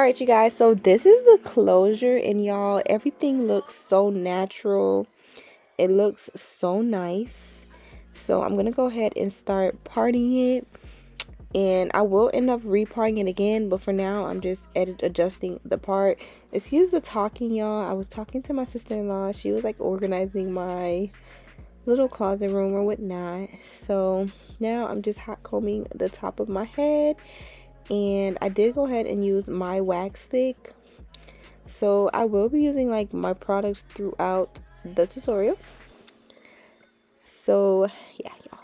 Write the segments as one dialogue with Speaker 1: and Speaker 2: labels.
Speaker 1: Alright, you guys, so this is the closure, and y'all, everything looks so natural. It looks so nice. So I'm gonna go ahead and start parting it, and I will end up reparting it again, but for now I'm just adjusting the part. Excuse the talking, y'all. I was talking to my sister-in-law. She was like organizing my little closet room or whatnot. So now I'm just hot combing the top of my head, and I did go ahead and use my wax stick. So I will be using like my products throughout the tutorial. So yeah, y'all.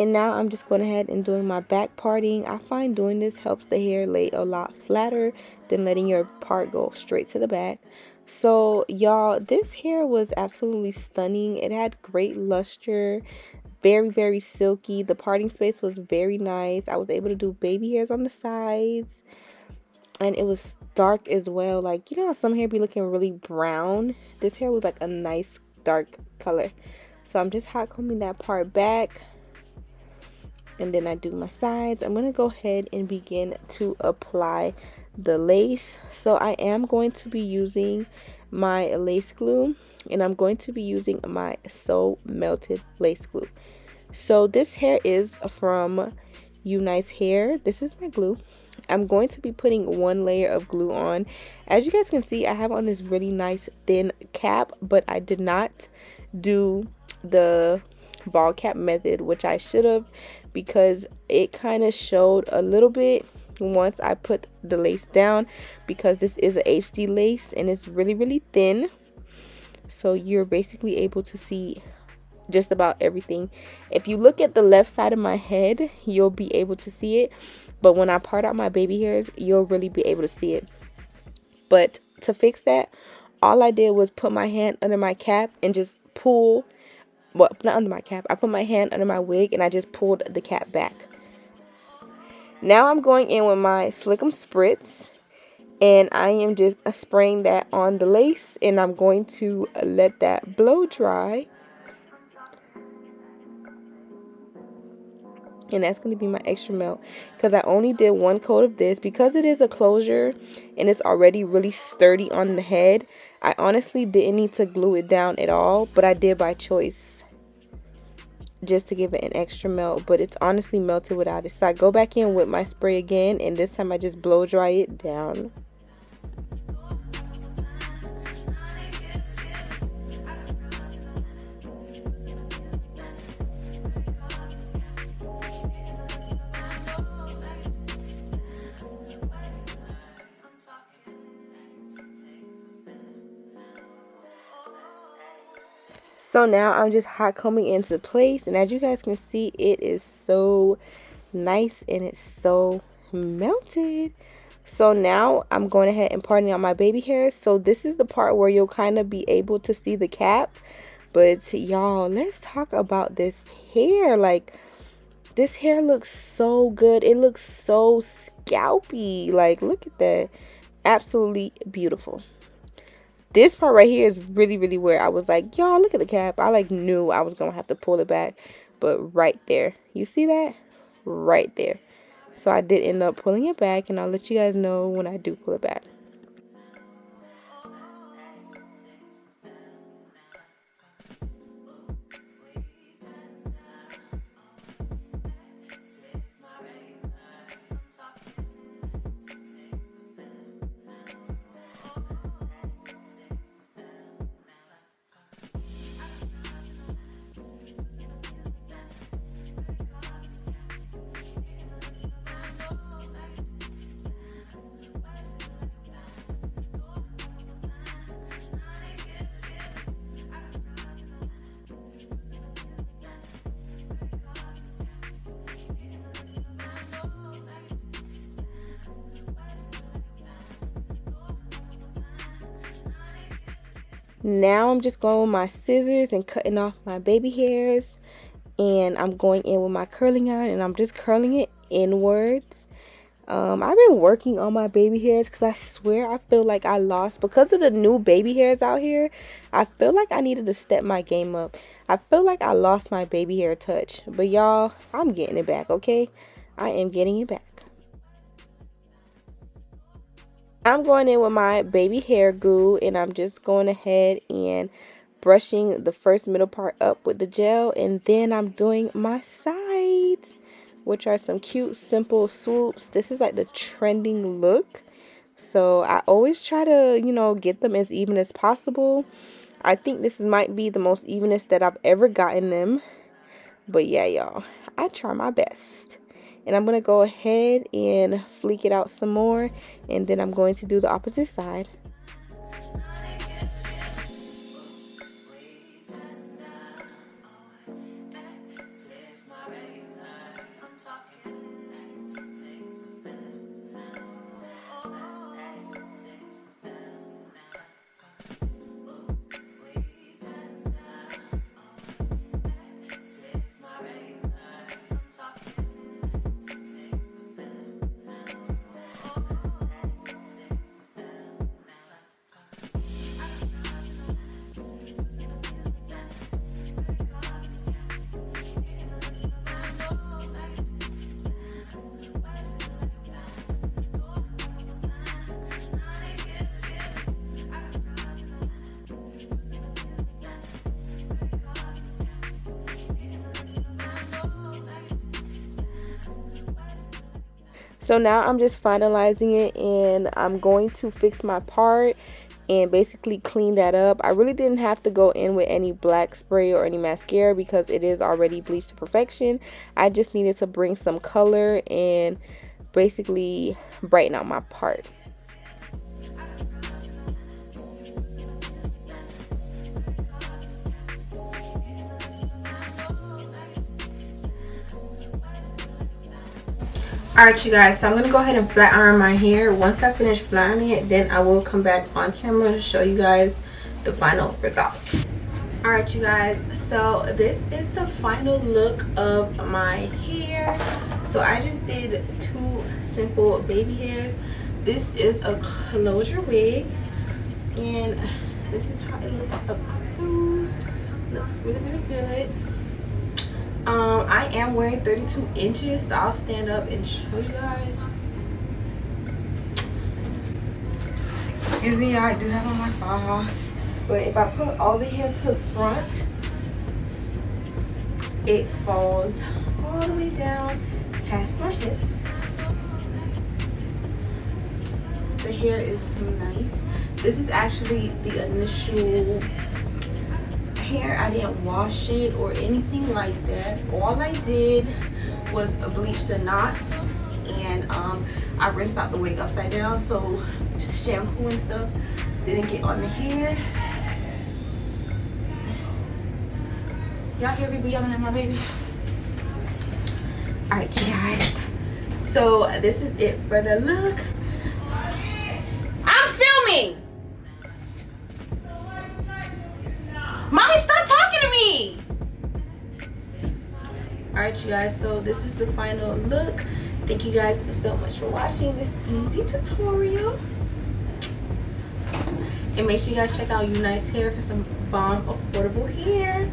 Speaker 1: And now I'm just going ahead and doing my back parting. I find doing this helps the hair lay a lot flatter than letting your part go straight to the back. So y'all, this hair was absolutely stunning. It had great luster, very silky. The parting space was very nice. I was able to do baby hairs on the sides, and it was dark as well. Like, you know how some hair be looking really brown? This hair was like a nice dark color. So I'm just hot combing that part back, and then I do my sides. I'm going to go ahead and begin to apply the lace. So I am going to be using my lace glue, and I'm going to be using my So Melted lace glue. So this hair is from Unice hair. This is my glue. I'm going to be putting one layer of glue on. As you guys can see, I have on this really nice thin cap, but I did not do the ball cap method, which I should have, because it kind of showed a little bit once I put the lace down, because this is a HD lace and it's really thin. So you're basically able to see just about everything. If you look at the left side of my head, you'll be able to see it, but when I part out my baby hairs, you'll really be able to see it. But to fix that, all I did was put my hand under my cap and just pull, well, not under my cap, I put my hand under my wig and I just pulled the cap back. Now I'm going in with my Slickum Spritz, and I am just spraying that on the lace, and I'm going to let that blow dry. And that's going to be my extra melt, because I only did one coat of this because it is a closure and it's already really sturdy on the head. I honestly didn't need to glue it down at all, but I did by choice just to give it an extra melt, but it's honestly melted without it. So I go back in with my spray again, and this time I just blow dry it down. So now I'm just hot combing into place, and as you guys can see, it is so nice and it's so melted. So now I'm going ahead and parting out my baby hairs. So this is the part where you'll kind of be able to see the cap. But y'all, let's talk about this hair. Like, this hair looks so good. It looks so scalpy. Like, look at that. Absolutely beautiful. This part right here is really where I was like, y'all, look at the cap. I like knew I was gonna have to pull it back, but right there, you see that right there. So I did end up pulling it back, and I'll let you guys know when I do pull it back. Now I'm just going with my scissors and cutting off my baby hairs, and I'm going in with my curling iron, and I'm just curling it inwards. I've been working on my baby hairs because I swear I feel like I lost, because of the new baby hairs out here, I feel like I needed to step my game up. I feel like I lost my baby hair touch, but y'all, I'm getting it back, okay? I am getting it back. I'm going in with my baby hair glue, and I'm just going ahead and brushing the first middle part up with the gel, and then I'm doing my sides, which are some cute simple swoops. This is like the trending look, so I always try to, you know, get them as even as possible. I think this might be the most evenest that I've ever gotten them, but yeah, y'all, I try my best. And I'm going to go ahead and fleek it out some more, and then I'm going to do the opposite side. So now I'm just finalizing it, and I'm going to fix my part and basically clean that up. I really didn't have to go in with any black spray or any mascara because it is already bleached to perfection. I just needed to bring some color and basically brighten out my part. Alright, you guys, so I'm going to go ahead and flat iron my hair. Once I finish flat ironing it, then I will come back on camera to show you guys the final results. Alright, you guys, so this is the final look of my hair. So I just did 2 simple baby hairs. This is a closure wig, and this is how it looks up close. Looks really, really good. I am wearing 32 inches, so I'll stand up and show you guys. Excuse me, I do have on my file. But if I put all the hair to the front, it falls all the way down past my hips. The hair is nice. This is actually the initial hair. I didn't wash it or anything like that. All I did was bleach the knots, and I rinsed out the wig upside down, so shampoo and stuff didn't get on the hair. Y'all hear people yelling at my baby? Alright, you guys, so this is it for the look. I'm filming. Mommy, stop talking to me. Alright, you guys, so this is the final look. Thank you guys so much for watching this easy tutorial. And make sure you guys check out Unice hair for some bomb affordable hair.